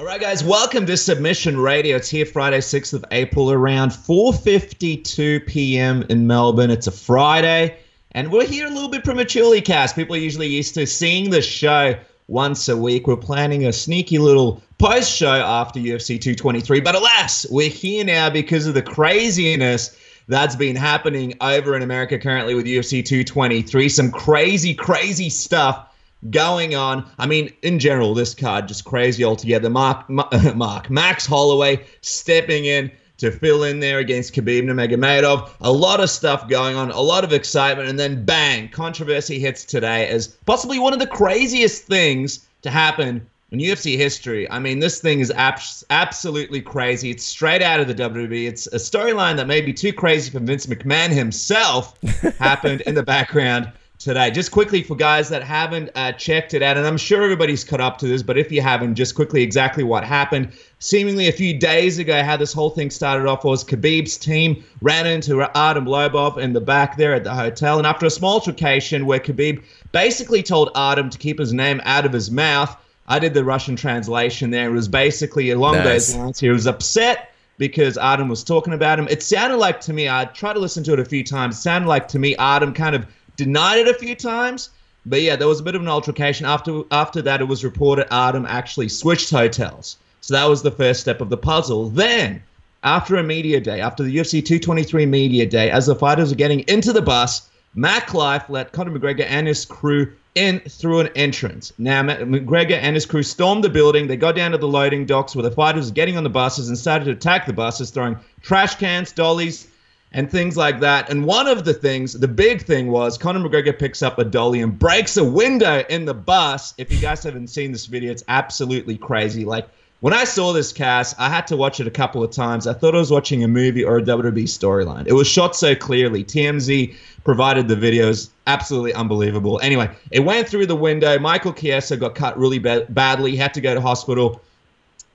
All right, guys, welcome to Submission Radio. It's here Friday, 6th of April, around 4:52 p.m. in Melbourne. It's a Friday, and we're here a little bit prematurely, Cass. People are usually used to seeing the show once a week. We're planning a sneaky little post-show after UFC 223, but alas, we're here now because of the craziness that's been happening over in America currently with UFC 223. Some crazy, crazy stuff going on. I mean, in general, this card just crazy altogether. Max Holloway stepping in to fill in there against Khabib Nurmagomedov. A lot of stuff going on, a lot of excitement, and then bang, controversy hits today as possibly one of the craziest things to happen in UFC history. I mean, this thing is absolutely crazy. It's straight out of the WWE. It's a storyline that may be too crazy for Vince McMahon himself. Happened in the background today. Just quickly for guys that haven't checked it out, and I'm sure everybody's caught up to this, but if you haven't, just quickly exactly what happened. Seemingly a few days ago, how this whole thing started off was Khabib's team ran into Artem Lobov in the back there at the hotel, and after a small altercation where Khabib basically told Artem to keep his name out of his mouth, I did the Russian translation there. It was basically along those lines. He was upset because Artem was talking about him. It sounded like to me, I tried to listen to it a few times, it sounded like to me Artem kind of denied it a few times. But yeah, there was a bit of an altercation. After that, it was reported Artem actually switched hotels. So that was the first step of the puzzle. Then, after a media day, after the UFC 223 media day, as the fighters were getting into the bus, Mac Life let Conor McGregor and his crew in through an entrance. Now, McGregor and his crew stormed the building. They got down to the loading docks where the fighters were getting on the buses and started to attack the buses, throwing trash cans, dollies, and things like that. And one of the things, the big thing was Conor McGregor picks up a dolly and breaks a window in the bus. If you guys haven't seen this video, it's absolutely crazy. Like, when I saw this cast, I had to watch it a couple of times. I thought I was watching a movie or a WWE storyline. It was shot so clearly. TMZ provided the videos. Absolutely unbelievable. Anyway, it went through the window. Michael Chiesa got cut really badly. He had to go to hospital.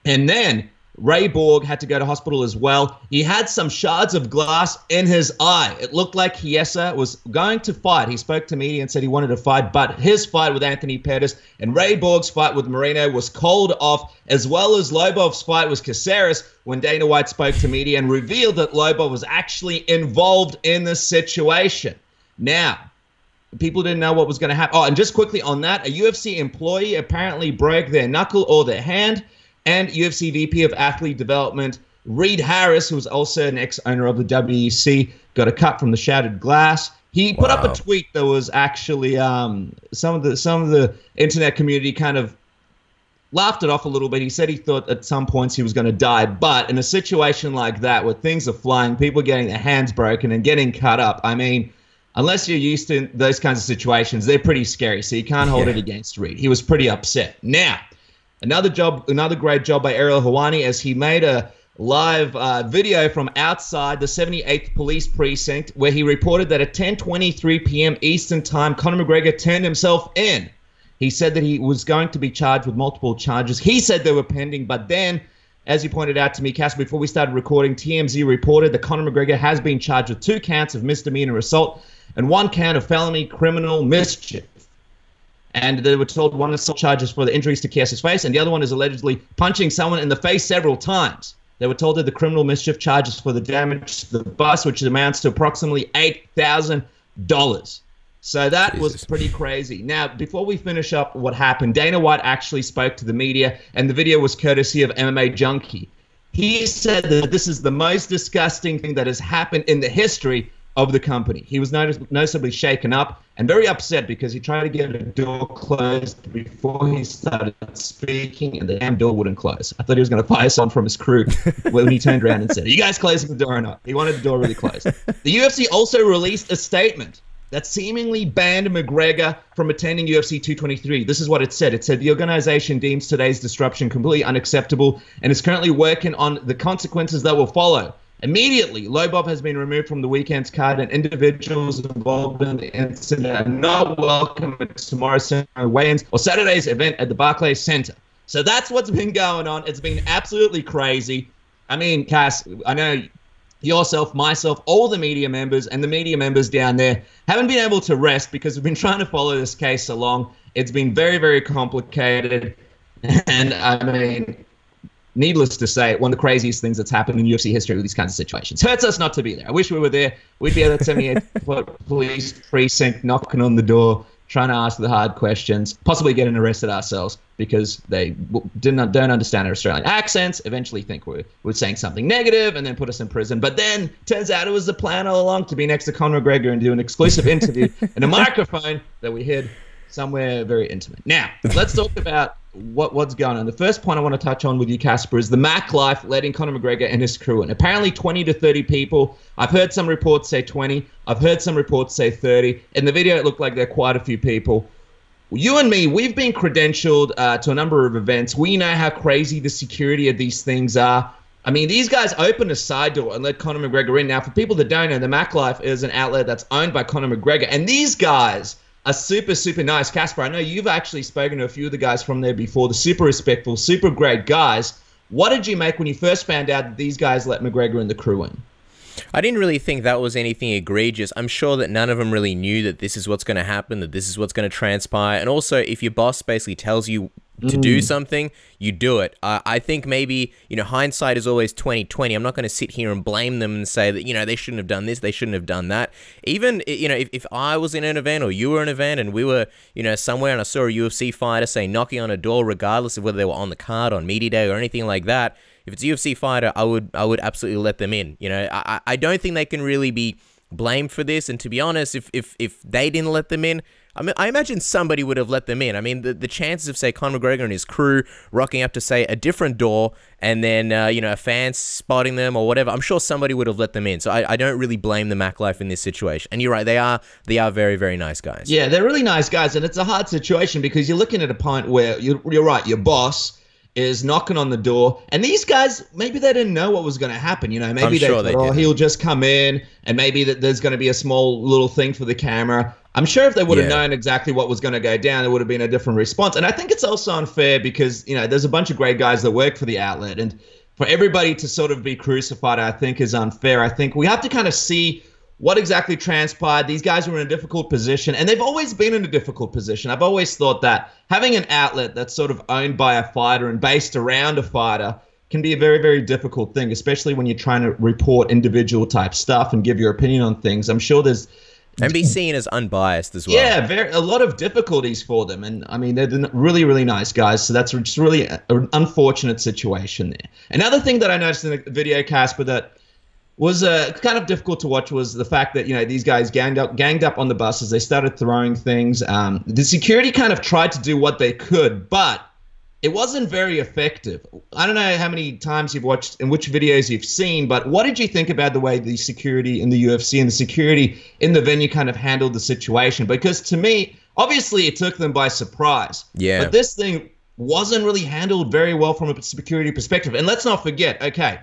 And then Ray Borg had to go to hospital as well. He had some shards of glass in his eye. It looked like Chiesa was going to fight. He spoke to media and said he wanted to fight, but his fight with Anthony Pettis and Ray Borg's fight with Moreno was called off, as well as Lobov's fight with Caceres, when Dana White spoke to media and revealed that Lobov was actually involved in this situation. Now, people didn't know what was going to happen. Oh, and just quickly on that, a UFC employee apparently broke their knuckle or their hand. And UFC VP of Athlete Development, Reed Harris, who was also an ex-owner of the WEC, got a cut from the shattered glass. He put up a tweet that was actually some of the internet community kind of laughed it off a little bit. He said he thought at some points he was going to die, but in a situation like that where things are flying, people getting their hands broken and getting cut up, I mean, unless you're used to those kinds of situations, they're pretty scary. So you can't hold it against Reed. He was pretty upset. Now, another great job by Ariel Helwani, as he made a live video from outside the 78th Police Precinct where he reported that at 10:23 p.m. Eastern Time, Conor McGregor turned himself in. He said that he was going to be charged with multiple charges. He said they were pending, but then, as you pointed out to me, Cass, before we started recording, TMZ reported that Conor McGregor has been charged with 2 counts of misdemeanor assault and 1 count of felony criminal mischief. And they were told one assault charges for the injuries to Chiesa's face, and the other one is allegedly punching someone in the face several times. They were told that the criminal mischief charges for the damage to the bus, which amounts to approximately $8,000. So that was pretty crazy. Now, before we finish up what happened, Dana White actually spoke to the media, and the video was courtesy of MMA Junkie. He said that this is the most disgusting thing that has happened in the history of the company. He was noticeably shaken up and very upset because he tried to get a door closed before he started speaking, and the damn door wouldn't close. I thought he was going to fire someone from his crew when he turned around and said, "Are you guys closing the door or not?" He wanted the door really closed. The UFC also released a statement that seemingly banned McGregor from attending UFC 223. This is what it said. It said, the organization deems today's disruption completely unacceptable and is currently working on the consequences that will follow. Immediately, Lobov has been removed from the weekend's card, and individuals involved in the incident are not welcome at tomorrow's weigh-ins or Saturday's event at the Barclays Center. So that's what's been going on. It's been absolutely crazy. I mean, Cass, I know yourself, myself, all the media members and the media members down there haven't been able to rest because we've been trying to follow this case along. It's been very, very complicated. And I mean, needless to say, one of the craziest things that's happened in UFC history with these kinds of situations. Hurts us not to be there. I wish we were there. We'd be at that 78 police precinct knocking on the door, trying to ask the hard questions, possibly getting arrested ourselves because they don't understand our Australian accents, eventually think we're saying something negative, and then put us in prison. But then turns out it was the plan all along to be next to Conor McGregor and do an exclusive interview in a microphone that we hid somewhere very intimate. Now, let's talk about what's going on. The first point I want to touch on with you, Kacper, is the Mac Life letting Conor McGregor and his crew in. Apparently 20 to 30 people. I've heard some reports say 20. I've heard some reports say 30. In the video, it looked like there are quite a few people. You and me, we've been credentialed to a number of events. We know how crazy the security of these things are. I mean, these guys opened a side door and let Conor McGregor in. Now, for people that don't know, the Mac Life is an outlet that's owned by Conor McGregor. And these guys are super, super nice. Kacper, I know you've actually spoken to a few of the guys from there before. The super respectful, super great guys. What did you make when you first found out that these guys let McGregor and the crew in? I didn't really think that was anything egregious. I'm sure that none of them really knew that this is what's going to happen, that this is what's going to transpire. And also, if your boss basically tells you to do something, you do it. I think maybe, hindsight is always 20/20. I'm not going to sit here and blame them and say that, they shouldn't have done this, they shouldn't have done that. Even, if I was in an event or you were in an event and we were, somewhere and I saw a UFC fighter, say, knocking on a door, regardless of whether they were on the card, on media day or anything like that, if it's a UFC fighter, I would absolutely let them in. I don't think they can really be blamed for this. And to be honest, if they didn't let them in, I imagine somebody would have let them in. I mean, the chances of, say, Conor McGregor and his crew rocking up to, say, a different door and then, a fan spotting them or whatever, I'm sure somebody would have let them in. So I don't really blame the Mac Life in this situation. And you're right, they are very, very nice guys. Yeah, they're really nice guys. And it's a hard situation because you're looking at a point where you're right, your boss is knocking on the door, and these guys, maybe they didn't know what was going to happen. Maybe they thought, he'll just come in, and maybe that there's going to be a small little thing for the camera. I'm sure if they would have known exactly what was going to go down, it would have been a different response. And I think it's also unfair because, there's a bunch of great guys that work for the outlet, and for everybody to sort of be crucified, I think is unfair. I think we have to kind of see what exactly transpired. These guys were in a difficult position, and they've always been in a difficult position. I've always thought that having an outlet that's sort of owned by a fighter and based around a fighter can be a very, very difficult thing, especially when you're trying to report individual type stuff and give your opinion on things. I'm sure there's... And be seen as unbiased as well. Yeah, a lot of difficulties for them. And, I mean, they're really, really nice guys. So that's just really an unfortunate situation there. Another thing that I noticed in the video, Kacper, that was kind of difficult to watch was the fact that, these guys ganged up on the buses. They started throwing things. The security kind of tried to do what they could, but it wasn't very effective. I don't know how many times you've watched and which videos you've seen, but what did you think about the way the security in the UFC and the security in the venue kind of handled the situation? Because to me, obviously it took them by surprise. Yeah. But this thing wasn't really handled very well from a security perspective. And let's not forget, okay,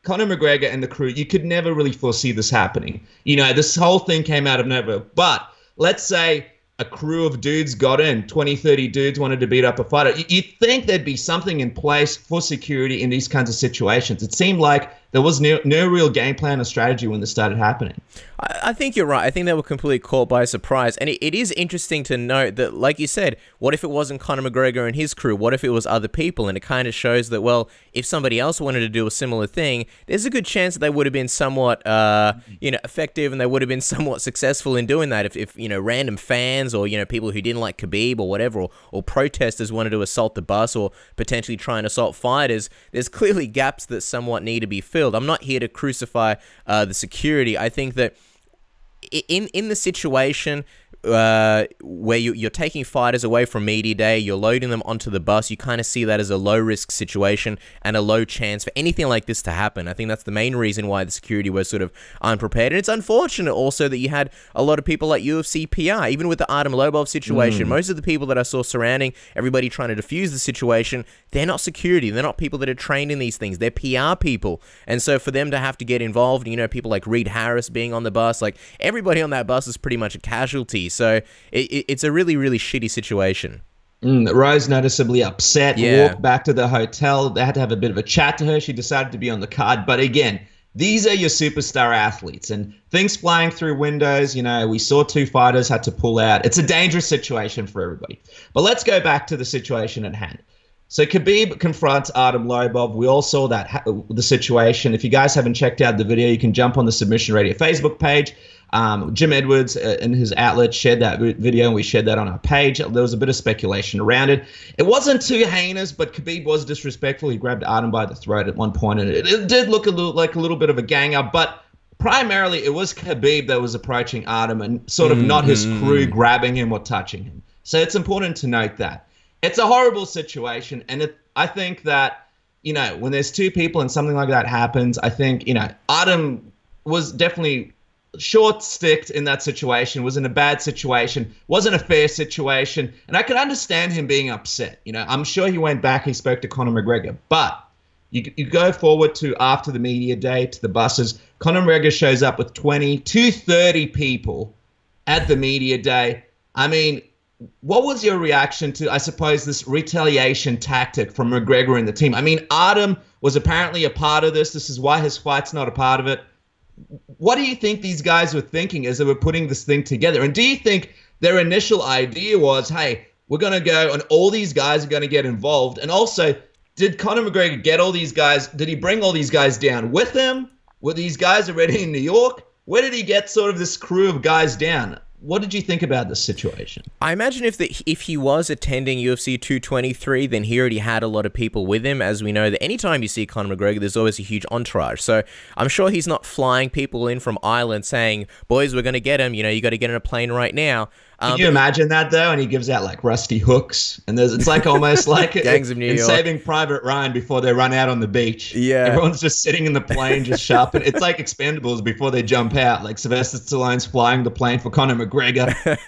Conor McGregor and the crew, you could never really foresee this happening. This whole thing came out of nowhere. But let's say a crew of dudes got in, 20, 30 dudes wanted to beat up a fighter. You'd think there'd be something in place for security in these kinds of situations. It seemed like there was no real game plan or strategy when this started happening. I think you're right. I think they were completely caught by surprise. And it is interesting to note that, like you said, what if it wasn't Conor McGregor and his crew? What if it was other people? And it kind of shows that, well, if somebody else wanted to do a similar thing, there's a good chance that they would have been somewhat, effective, and they would have been somewhat successful in doing that. If random fans or, people who didn't like Khabib or whatever, or protesters wanted to assault the bus or potentially try and assault fighters, there's clearly gaps that somewhat need to be filled. I'm not here to crucify the security. I think that in the situation where you're taking fighters away from media day, you're loading them onto the bus, you kind of see that as a low-risk situation and a low chance for anything like this to happen. I think that's the main reason why the security was sort of unprepared. And it's unfortunate also that you had a lot of people like UFC PR, even with the Artem Lobov situation. Most of the people that I saw surrounding everybody trying to defuse the situation, they're not security. They're not people that are trained in these things. They're PR people. And so for them to have to get involved, people like Reed Harris being on the bus, like everybody on that bus is pretty much a casualty. So it's a really, really shitty situation. Rose noticeably upset, walked back to the hotel. They had to have a bit of a chat to her. She decided to be on the card. But again, these are your superstar athletes and things flying through windows. We saw two fighters had to pull out. It's a dangerous situation for everybody. But let's go back to the situation at hand. So Khabib confronts Artem Lobov. We all saw that the situation. If you guys haven't checked out the video, you can jump on the Submission Radio Facebook page. Jim Edwards in his outlet shared that video, and we shared that on our page. There was a bit of speculation around it. It wasn't too heinous, but Khabib was disrespectful. He grabbed Artem by the throat at one point, and it did look like a little bit of a gang-up. But primarily, it was Khabib that was approaching Artem and sort of not his crew grabbing him or touching him. So it's important to note that. It's a horrible situation, and I think that, you know, when there's two people and something like that happens, I think, you know, Artem was definitely short-sticked in that situation, was in a bad situation, wasn't a fair situation, and I could understand him being upset. You know, I'm sure he went back, he spoke to Conor McGregor, but you go forward to after the media day, to the buses, Conor McGregor shows up with 30 people at the media day. I mean, what was your reaction to, I suppose, this retaliation tactic from McGregor and the team? I mean, Artem was apparently a part of this. This is why his fight's not a part of it. What do you think these guys were thinking as they were putting this thing together? And do you think their initial idea was, hey, we're going to go and all these guys are going to get involved? And also, did Conor McGregor get all these guys? Did he bring all these guys down with him? Were these guys already in New York? Where did he get sort of this crew of guys down? What did you think about this situation? I imagine if he was attending UFC 223, then he already had a lot of people with him. As we know, that anytime you see Conor McGregor, there's always a huge entourage. So I'm sure he's not flying people in from Ireland saying, boys, we're going to get him. You know, you got to get in a plane right now. Can you imagine that, though? And he gives out, like, rusty hooks. And it's like almost like Gangs of New York. Saving Private Ryan before they run out on the beach. Yeah. Everyone's just sitting in the plane, just sharpening. It's like Expendables before they jump out. Like Sylvester Stallone's flying the plane for Conor McGregor.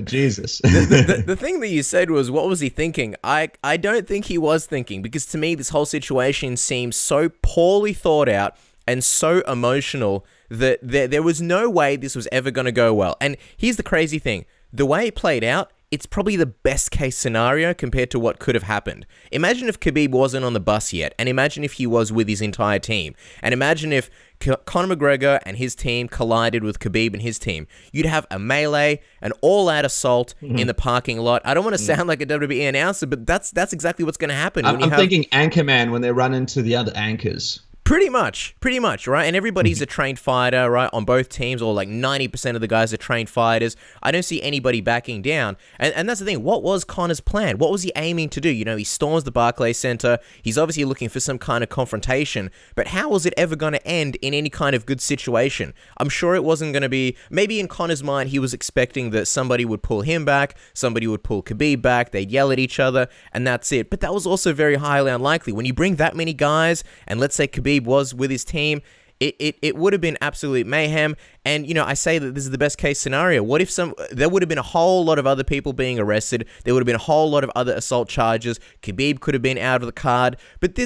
Jesus. The thing that you said was, what was he thinking? I don't think he was thinking, because to me, this whole situation seems so poorly thought out and so emotional that there was no way this was ever going to go well. And here's the crazy thing. The way it played out, it's probably the best case scenario compared to what could have happened. Imagine if Khabib wasn't on the bus yet, and imagine if he was with his entire team. And imagine if Conor McGregor and his team collided with Khabib and his team. You'd have a melee, an all-out assault in the parking lot. I don't want to sound like a WWE announcer, but that's exactly what's going to happen. I'm thinking Anchorman when they run into the other anchors. Pretty much, right? And everybody's a trained fighter, right? On both teams, or like 90% of the guys are trained fighters. I don't see anybody backing down. And that's the thing. What was Conor's plan? What was he aiming to do? You know, he storms the Barclays Center. He's obviously looking for some kind of confrontation. But how was it ever going to end in any kind of good situation? I'm sure it wasn't going to be... Maybe in Conor's mind, he was expecting that somebody would pull him back, somebody would pull Khabib back, they'd yell at each other, and that's it. But that was also very highly unlikely. When you bring that many guys, and let's say Khabib was with his team, it would have been absolute mayhem. And, you know, I say that this is the best case scenario. What if there would have been a whole lot of other people being arrested? There would have been a whole lot of other assault charges. Khabib could have been out of the card. But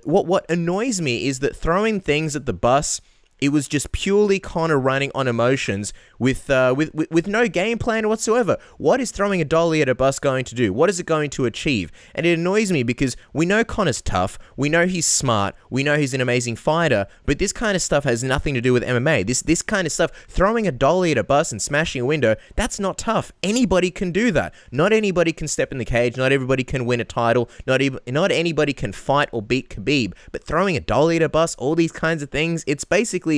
what annoys me is that throwing things at the bus, it was just purely Conor running on emotions with no game plan whatsoever. What is throwing a dolly at a bus going to do? What is it going to achieve? And it annoys me because we know Conor's tough. We know he's smart. We know he's an amazing fighter. But this kind of stuff has nothing to do with MMA. This kind of stuff, throwing a dolly at a bus and smashing a window, that's not tough. Anybody can do that. Not anybody can step in the cage. Not everybody can win a title. Not anybody can fight or beat Khabib. But throwing a dolly at a bus, all these kinds of things, it's basically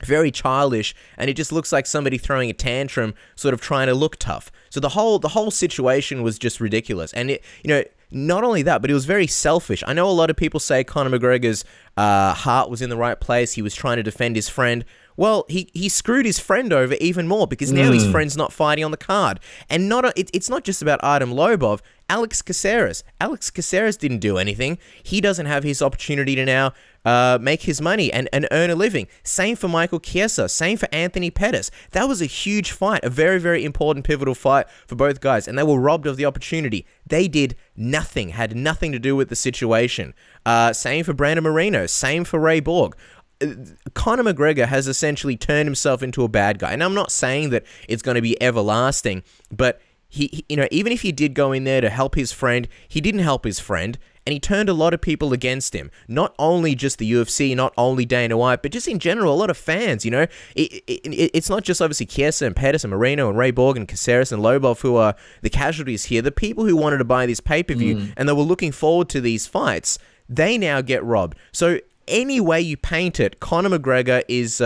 very childish, and it just looks like somebody throwing a tantrum, sort of trying to look tough. So the whole situation was just ridiculous. And it, you know, not only that, but it was very selfish. I know a lot of people say Conor McGregor's heart was in the right place. He was trying to defend his friend. Well, he screwed his friend over even more, because now his friend's not fighting on the card. And it's not just about Artem Lobov. Alex Caceres didn't do anything. He doesn't have his opportunity to now make his money and earn a living. Same for Michael Chiesa. Same for Anthony Pettis. That was a huge fight, a very, very important, pivotal fight for both guys, and they were robbed of the opportunity. They did nothing, had nothing to do with the situation. Same for Brandon Moreno. Same for Ray Borg. Conor McGregor has essentially turned himself into a bad guy. And I'm not saying that it's going to be everlasting, but he, you know, even if he did go in there to help his friend, he didn't help his friend. and he turned a lot of people against him. Not only just the UFC, not only Dana White, but just in general, a lot of fans, you know. It's not just obviously Chiesa and Pettis and Moreno and Ray Borg and Caceres and Lobov who are the casualties here. The people who wanted to buy this pay-per-view and they were looking forward to these fights, they now get robbed. So any way you paint it, Conor McGregor is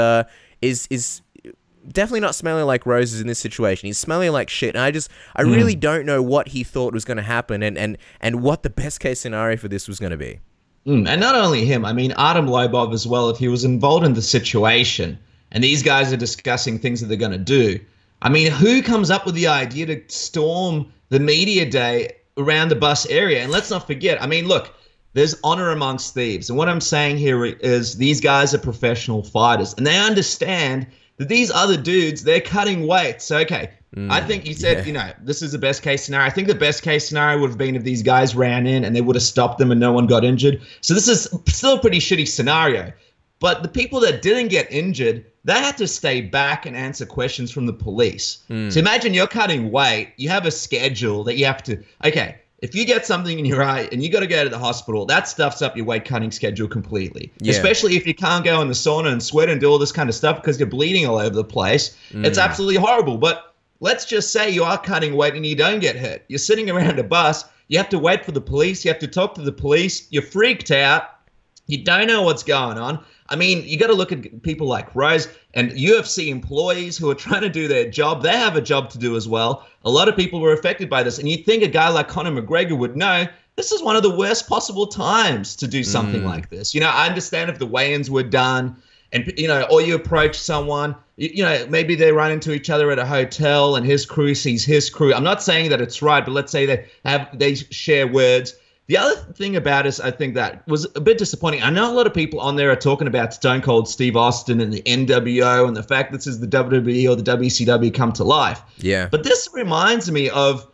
definitely not smelling like roses in this situation. He's smelling like shit. And I really don't know what he thought was going to happen and what the best case scenario for this was going to be. And not only him, I mean, Artem Lobov as well, if he was involved in the situation and these guys are discussing things that they're going to do. I mean, who comes up with the idea to storm the media day around the bus area? And let's not forget, I mean, look, there's honor amongst thieves. And what I'm saying here is these guys are professional fighters and they understand that these other dudes, they're cutting weight. So, okay, I think you said, you know, this is the best case scenario. I think the best case scenario would have been if these guys ran in and they would have stopped them and no one got injured. So this is still a pretty shitty scenario. But the people that didn't get injured, they had to stay back and answer questions from the police. So imagine you're cutting weight. You have a schedule that you have to, okay, if you get something in your eye and you got to go to the hospital, that stuffs up your weight cutting schedule completely. Yeah. Especially if you can't go in the sauna and sweat and do all this kind of stuff because you're bleeding all over the place. It's absolutely horrible. But let's just say you are cutting weight and you don't get hurt. You're sitting around a bus. You have to wait for the police. You have to talk to the police. You're freaked out. You don't know what's going on. I mean, you got to look at people like Rose and UFC employees who are trying to do their job. They have a job to do as well. A lot of people were affected by this. And you'd think a guy like Conor McGregor would know this is one of the worst possible times to do something like this. You know, I understand if the weigh-ins were done and, you know, or you approach someone, you know, maybe they run into each other at a hotel and his crew sees his crew. I'm not saying that it's right, but let's say they share words. The other thing about it, I think that was a bit disappointing. I know a lot of people on there are talking about Stone Cold Steve Austin and the NWO and the fact this is the WWE or the WCW come to life. Yeah. But this reminds me of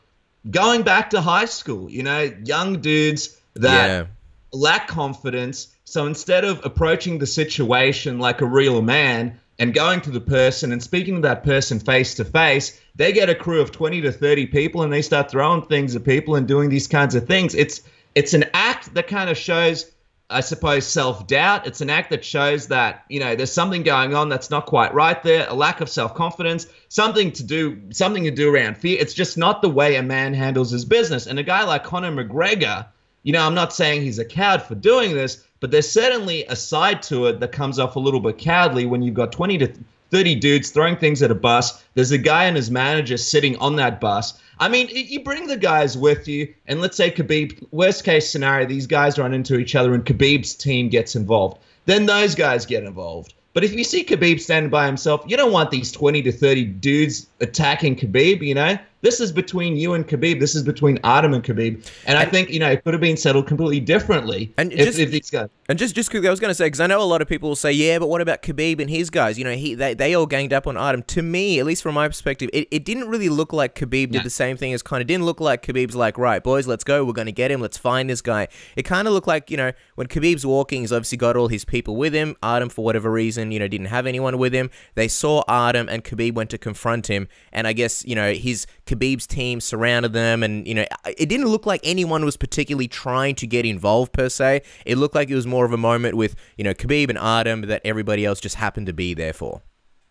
going back to high school, you know, young dudes that lack confidence. So instead of approaching the situation like a real man and going to the person and speaking to that person face to face, they get a crew of 20 to 30 people and they start throwing things at people and doing these kinds of things. It's an act that kind of shows, I suppose, self-doubt. It's an act that shows that, you know, there's something going on that's not quite right there, a lack of self-confidence, something to do around fear. It's just not the way a man handles his business. And a guy like Conor McGregor, you know, I'm not saying he's a coward for doing this, but there's certainly a side to it that comes off a little bit cowardly when you've got 20 to 30 dudes throwing things at a bus. There's a guy and his manager sitting on that bus. I mean, you bring the guys with you, and let's say Khabib, worst case scenario, these guys run into each other and Khabib's team gets involved. Then those guys get involved. But if you see Khabib standing by himself, you don't want these 20 to 30 dudes attacking Khabib, you know? This is between you and Khabib. This is between Artem and Khabib. And I think, you know, it could have been settled completely differently if these guys... And just quickly, I was going to say, because I know a lot of people will say, yeah, but what about Khabib and his guys? You know, they all ganged up on Artem. To me, at least from my perspective, it didn't really look like Khabib did the same thing as Conor. It didn't look like Khabib's like, right, boys, let's go. We're going to get him. Let's find this guy. It kind of looked like, you know, when Khabib's walking, he's obviously got all his people with him. Artem, for whatever reason, you know, didn't have anyone with him. They saw Artem and Khabib went to confront him. And I guess, you know, Khabib's team surrounded them, and you know, it didn't look like anyone was particularly trying to get involved per se. It looked like it was more of a moment with, you know, Khabib and Artem that everybody else just happened to be there for.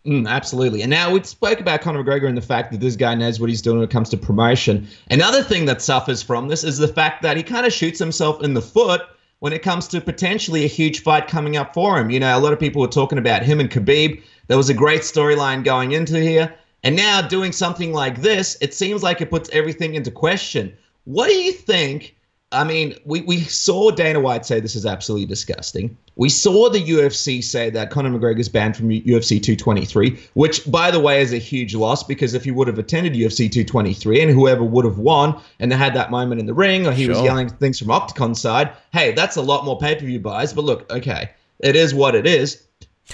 Absolutely. And now we spoke about Conor McGregor and the fact that this guy knows what he's doing when it comes to promotion. Another thing that suffers from this is the fact that he kind of shoots himself in the foot when it comes to potentially a huge fight coming up for him. You know, a lot of people were talking about him and Khabib. There was a great storyline going into here. And now doing something like this, it seems like it puts everything into question. What do you think? I mean, we saw Dana White say this is absolutely disgusting. We saw the UFC say that Conor McGregor is banned from UFC 223, which, by the way, is a huge loss because if he would have attended UFC 223 and whoever would have won and they had that moment in the ring or he was yelling things from Octagon's side, hey, that's a lot more pay-per-view buys. But look, okay, it is what it is.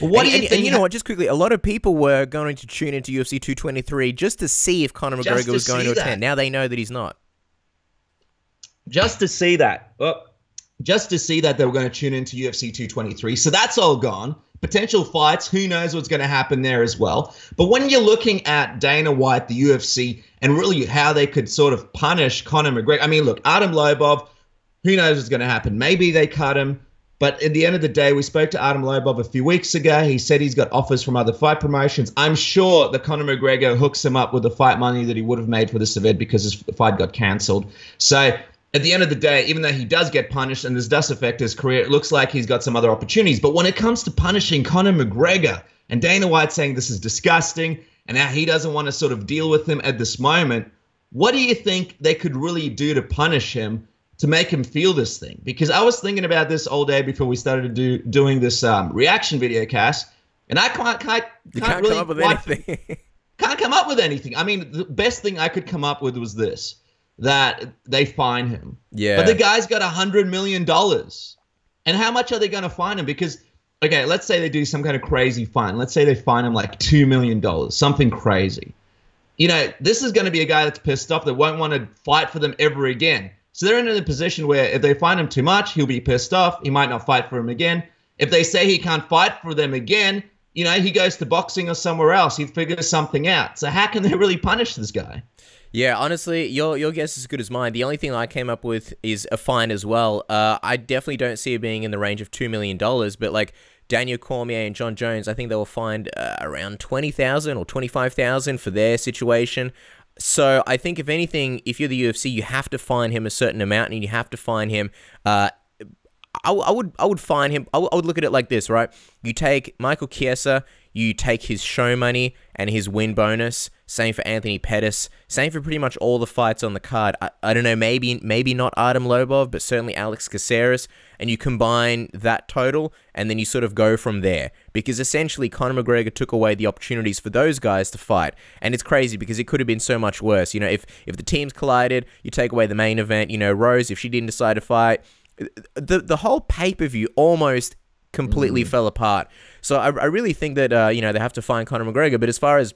What do you think? And you know what, just quickly, a lot of people were going to tune into UFC 223 just to see if Conor McGregor was going to attend. Now they know that he's not. Just to see that. Just to see that they were going to tune into UFC 223. So that's all gone. Potential fights, who knows what's going to happen there as well. But when you're looking at Dana White, the UFC, and really how they could sort of punish Conor McGregor. I mean, look, Artem Lobov, Who knows what's going to happen? Maybe they cut him. But at the end of the day, we spoke to Adam Lobov a few weeks ago. He said he's got offers from other fight promotions. I'm sure that Conor McGregor hooks him up with the fight money that he would have made for this event because his fight got cancelled. So at the end of the day, even though he does get punished and this does affect his career, it looks like he's got some other opportunities. But when it comes to punishing Conor McGregor, and Dana White saying this is disgusting and how he doesn't want to sort of deal with him at this moment, what do you think they could really do to punish him to make him feel this thing? Because I was thinking about this all day before we started doing this reaction video cast, and I can't really come up with anything. Can't come up with anything. I mean, the best thing I could come up with was this, that they fine him. Yeah. But the guy's got $100 million. And how much are they going to fine him? Because, okay, let's say they do some kind of crazy fine. Let's say they fine him like $2 million, something crazy. You know, this is going to be a guy that's pissed off that won't want to fight for them ever again. So they're in a position where if they fine him too much, he'll be pissed off. He might not fight for him again. If they say he can't fight for them again, you know, he goes to boxing or somewhere else. He figures something out. So how can they really punish this guy? Yeah, honestly, your guess is as good as mine. The only thing I came up with is a fine as well. I definitely don't see it being in the range of $2 million, but like Daniel Cormier and John Jones, I think they will fined around $20,000 or $25,000 for their situation. So I think if anything, if you're the UFC, you have to fine him a certain amount, and you have to fine him. I would fine him. I would look at it like this, right? You take Michael Chiesa, you take his show money and his win bonus. Same for Anthony Pettis. Same for pretty much all the fights on the card. I don't know, maybe not Artem Lobov, but certainly Alex Caceres. And you combine that total, and then you sort of go from there. Because essentially, Conor McGregor took away the opportunities for those guys to fight. And it's crazy because it could have been so much worse. You know, if the teams collided, you take away the main event. You know, Rose, if she didn't decide to fight, the whole pay-per-view almost completely fell apart. So I really think that, you know, they have to find Conor McGregor. But as far as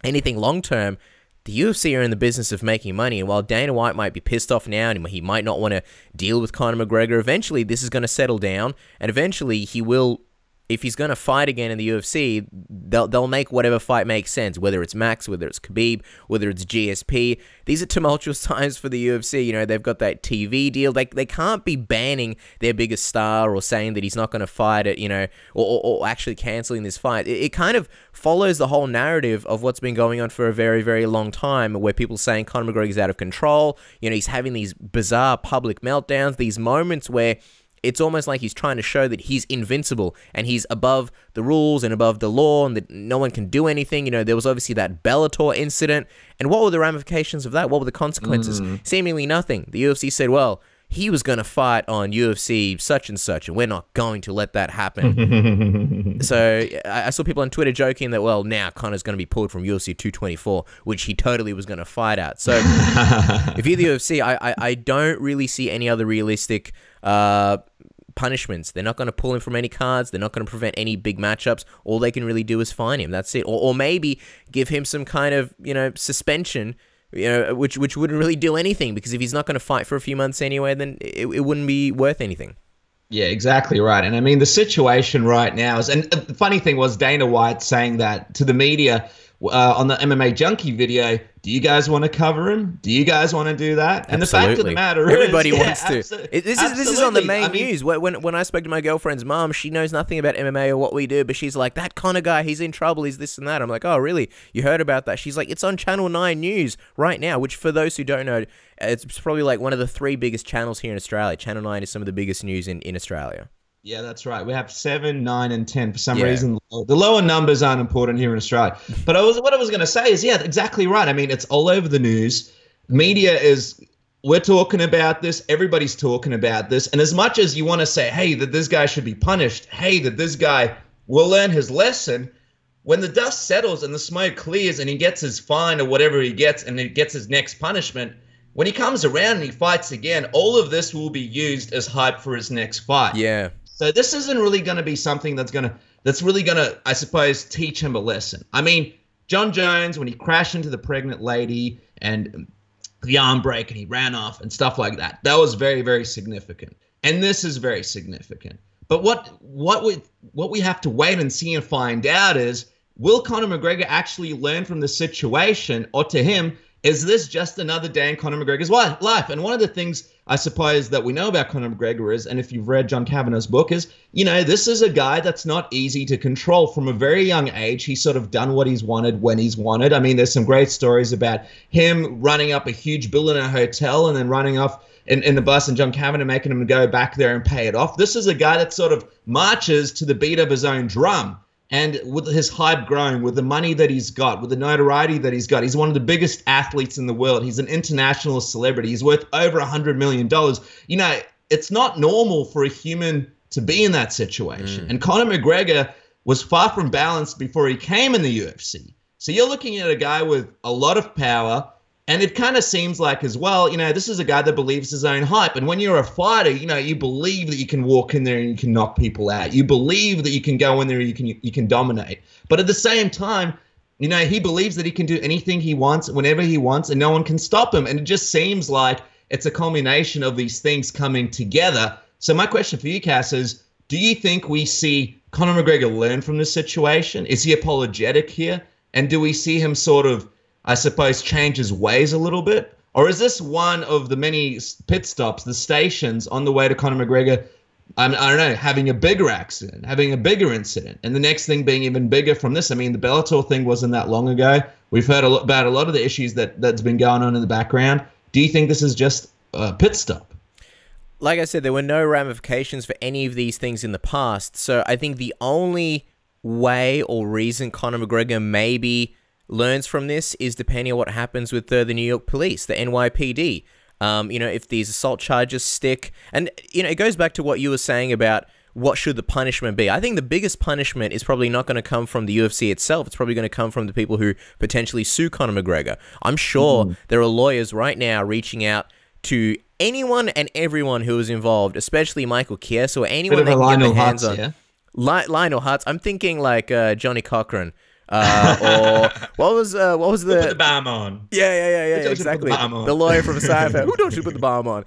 anything long-term, the UFC are in the business of making money, and while Dana White might be pissed off now and he might not want to deal with Conor McGregor, eventually this is going to settle down, and eventually he will, if he's going to fight again in the UFC, they'll make whatever fight makes sense, whether it's Max, whether it's Khabib, whether it's GSP. These are tumultuous times for the UFC. You know, they've got that TV deal. They can't be banning their biggest star or saying that he's not going to fight it, you know, or actually canceling this fight. It kind of follows the whole narrative of what's been going on for a very, very long time, where people saying Conor McGregor's out of control. You know, he's having these bizarre public meltdowns, these moments where it's almost like he's trying to show that he's invincible and he's above the rules and above the law and that no one can do anything. You know, there was obviously that Bellator incident. And what were the ramifications of that? What were the consequences? Seemingly nothing. The UFC said, well, he was going to fight on UFC such and such, and we're not going to let that happen. So I saw people on Twitter joking that, well, now Conor's going to be pulled from UFC 224, which he totally was going to fight at. So if you're the UFC, I don't really see any other realistic punishments. They're not going to pull him from any cards. They're not going to prevent any big matchups. All they can really do is fine him. That's it. Or maybe give him some kind of, you know, suspension, you know, which wouldn't really do anything, because if he's not going to fight for a few months anyway, then it wouldn't be worth anything. Yeah, exactly right. And I mean, the situation right now is, and the funny thing was Dana White saying that to the media on the MMA Junkie video, do you guys want to cover him? Do you guys want to do that? And Absolutely. The fact of the matter everybody is, wants to. This is on the main news. When I spoke to my girlfriend's mom, she knows nothing about MMA or what we do, but she's like, that Conor guy, he's in trouble, he's this and that. I'm like, oh, really? You heard about that? She's like, it's on Channel 9 News right now, which for those who don't know, it's probably like one of the 3 biggest channels here in Australia. Channel 9 is some of the biggest news in Australia. Yeah, that's right. We have 7, 9, and 10. For some reason, the lower numbers aren't important here in Australia. But what I was going to say is, yeah, exactly right. I mean, it's all over the news. Media we're talking about this. Everybody's talking about this. And as much as you want to say, hey, that this guy should be punished, hey, that this guy will learn his lesson, when the dust settles and the smoke clears and he gets his fine or whatever he gets and he gets his next punishment, when he comes around and he fights again, all of this will be used as hype for his next fight. Yeah. So this isn't really going to be something that's really going to, I suppose, teach him a lesson. I mean, John Jones, when he crashed into the pregnant lady and the arm break and he ran off and stuff like that, that was very, very significant. And this is very significant. But what we have to wait and see and find out is, will Conor McGregor actually learn from the situation, or to him, Is this just another day in Conor McGregor's life? And one of the things I suppose that we know about Conor McGregor is, and if you've read John Kavanagh's book, is, this is a guy that's not easy to control. From a very young age, he's sort of done what he's wanted when he's wanted. I mean, there's some great stories about him running up a huge bill in a hotel and then running off in the bus and John Kavanagh making him go back there and pay it off. This is a guy that sort of marches to the beat of his own drum. And with his hype growing, with the money that he's got, with the notoriety that he's got, he's one of the biggest athletes in the world. He's an international celebrity. He's worth over $100 million. It's not normal for a human to be in that situation. And Conor McGregor was far from balanced before he came in the UFC. So you're looking at a guy with a lot of power. And it kind of seems like as well, this is a guy that believes his own hype. And when you're a fighter, you believe that you can walk in there and you can knock people out. You believe that you can go in there and you can dominate. But at the same time, he believes that he can do anything he wants, whenever he wants, and no one can stop him. And it just seems like it's a culmination of these things coming together. So my question for you, Cass, is, do you think we see Conor McGregor learn from this situation? Is he apologetic here? And do we see him sort of, I suppose, change his ways a little bit? Or is this one of the many pit stops, the stations on the way to Conor McGregor, I don't know, having a bigger accident, having a bigger incident, and the next thing being even bigger from this? I mean, the Bellator thing wasn't that long ago. We've heard about a lot of the issues that's been going on in the background. Do you think this is just a pit stop? Like I said, there were no ramifications for any of these things in the past. So I think the only way or reason Conor McGregor maybe learns from this is depending on what happens with the New York police, the NYPD. If these assault charges stick. And, it goes back to what you were saying about what should the punishment be. I think the biggest punishment is probably not going to come from the UFC itself. It's probably going to come from the people who potentially sue Conor McGregor. I'm sure there are lawyers right now reaching out to anyone and everyone who was involved, especially Michael Chiesa or anyone that can get their hands on. Yeah? Lionel Hutz. I'm thinking like Johnny Cochran. Or what was the put the bomb on? Yeah, exactly. The lawyer from Seinfeld. Who don't you put the bomb on?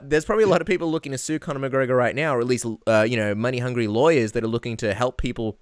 There's probably a lot of people looking to sue Conor McGregor right now, or at least money-hungry lawyers that are looking to help people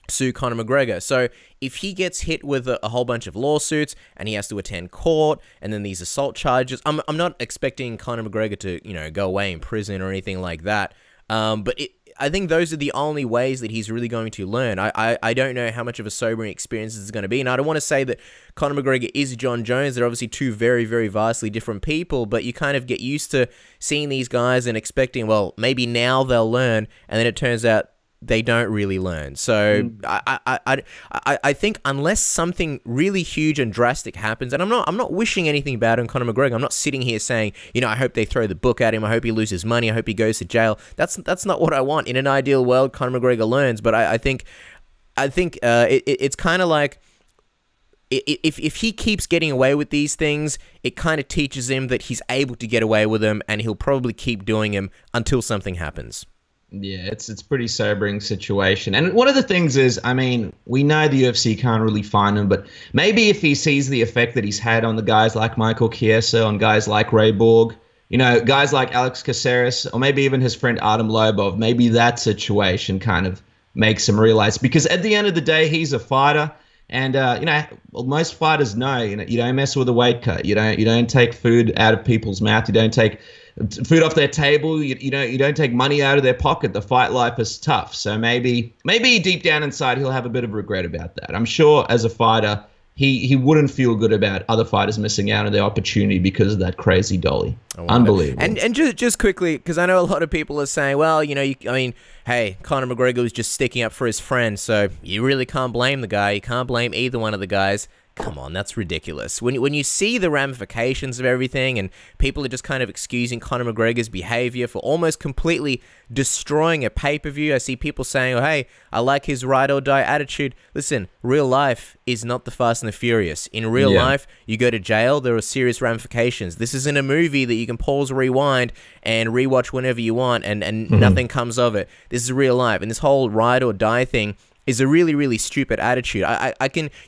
sue Conor McGregor. So if he gets hit with a whole bunch of lawsuits and he has to attend court and then these assault charges, I'm not expecting Conor McGregor to go away in prison or anything like that. But I think those are the only ways that he's really going to learn. I don't know how much of a sobering experience this is going to be. And I don't want to say that Conor McGregor is John Jones. They're obviously two very, very vastly different people, but you kind of get used to seeing these guys and expecting, well, maybe now they'll learn, and then it turns out they don't really learn. So I think unless something really huge and drastic happens, and I'm not wishing anything bad on Conor McGregor. I'm not sitting here saying, I hope they throw the book at him. I hope he loses money. I hope he goes to jail. That's not what I want. In an ideal world, Conor McGregor learns, but I think it's kind of like, if he keeps getting away with these things, it kind of teaches him that he's able to get away with them, and he'll probably keep doing them until something happens. Yeah, it's a pretty sobering situation. And one of the things is, I mean, we know the UFC can't really find him, but maybe if he sees the effect that he's had on the guys like Michael Chiesa, on guys like Ray Borg, guys like Alex Caceres, or maybe even his friend Artem Lobov, maybe that situation kind of makes him realize. Because at the end of the day, he's a fighter. And, most fighters know, you don't mess with a weight cut. You don't take food out of people's mouth. You don't take food off their table. You don't take money out of their pocket. The fight life is tough. So maybe deep down inside he'll have a bit of regret about that. I'm sure as a fighter he wouldn't feel good about other fighters missing out on their opportunity because of that crazy dolly. Unbelievable. And just quickly, because I know a lot of people are saying, well, hey, Conor McGregor was just sticking up for his friend, so you really can't blame the guy. You can't blame either one of the guys. Come on, that's ridiculous. When you see the ramifications of everything and people are just kind of excusing Conor McGregor's behavior for almost completely destroying a pay-per-view, I see people saying, oh, hey, I like his ride-or-die attitude. Listen, real life is not the Fast and the Furious. In real life, you go to jail, there are serious ramifications. This isn't a movie that you can pause, rewind, and rewatch whenever you want and nothing comes of it. This is real life. And this whole ride-or-die thing, is a really, really stupid attitude.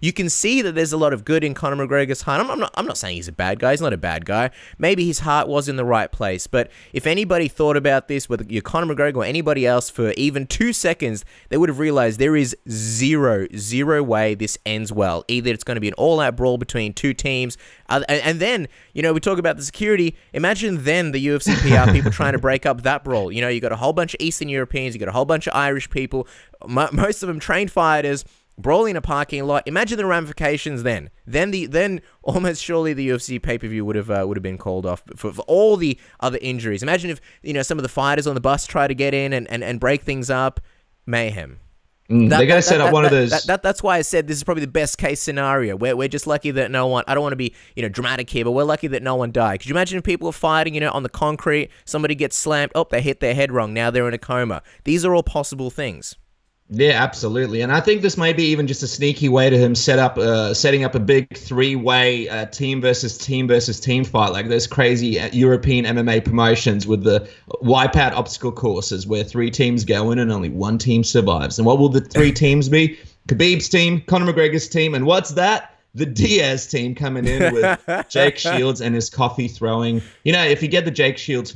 You can see that there's a lot of good in Conor McGregor's heart. I'm not saying he's a bad guy. He's not a bad guy. Maybe his heart was in the right place. But if anybody thought about this, whether you're Conor McGregor or anybody else, for even 2 seconds, they would have realized there is zero way this ends well. Either it's going to be an all-out brawl between two teams, and then, you know, we talk about the security. Imagine then the UFC PR people trying to break up that brawl. You know, you got a whole bunch of Eastern Europeans, you got a whole bunch of Irish people, most of them trained fighters, brawling in a parking lot. Imagine the ramifications then. Then almost surely the UFC pay-per-view would have been called off for all the other injuries. Imagine if, you know, some of the fighters on the bus try to get in and break things up. Mayhem. They're going to set up one of those. That's why I said this is probably the best case scenario. We're just lucky that no one. I don't want to be, you know, dramatic here, but we're lucky that no one died. Could you imagine if people were fighting, you know, on the concrete, somebody gets slammed, oh, they hit their head wrong, now they're in a coma. These are all possible things. Yeah, absolutely. And I think this may be even just a sneaky way to him setting up a big three-way team versus team fight, like those crazy European MMA promotions with the wipeout obstacle courses where 3 teams go in and only 1 team survives. And what will the 3 teams be? Khabib's team, Conor McGregor's team, and what's that? The Diaz team coming in with Jake Shields and his coffee throwing. You know, if you get the Jake Shields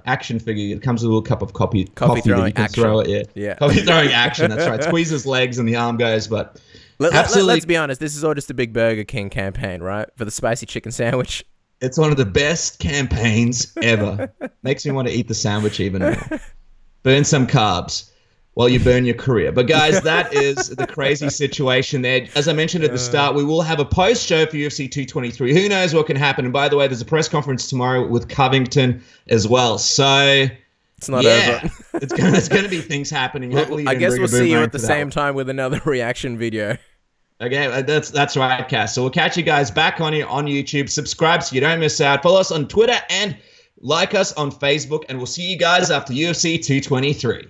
action figure, it comes with a little cup of coffee throwing that you can action. throw it. Yeah. Coffee throwing action. That's right. Squeeze his legs and the arm goes. But let's be honest. This is all just a big Burger King campaign, right? For the spicy chicken sandwich. It's one of the best campaigns ever. Makes me want to eat the sandwich even more. Burn some carbs while you burn your career. But guys, that is the crazy situation there. As I mentioned at the start, we will have a post-show for UFC 223. Who knows what can happen? And by the way, there's a press conference tomorrow with Covington as well. So it's not over. it's going to be things happening. Hopefully I guess we'll see you at the same time with another reaction video. Okay, that's right, Cass. So we'll catch you guys back on here on YouTube. Subscribe so you don't miss out. Follow us on Twitter and like us on Facebook. And we'll see you guys after UFC 223.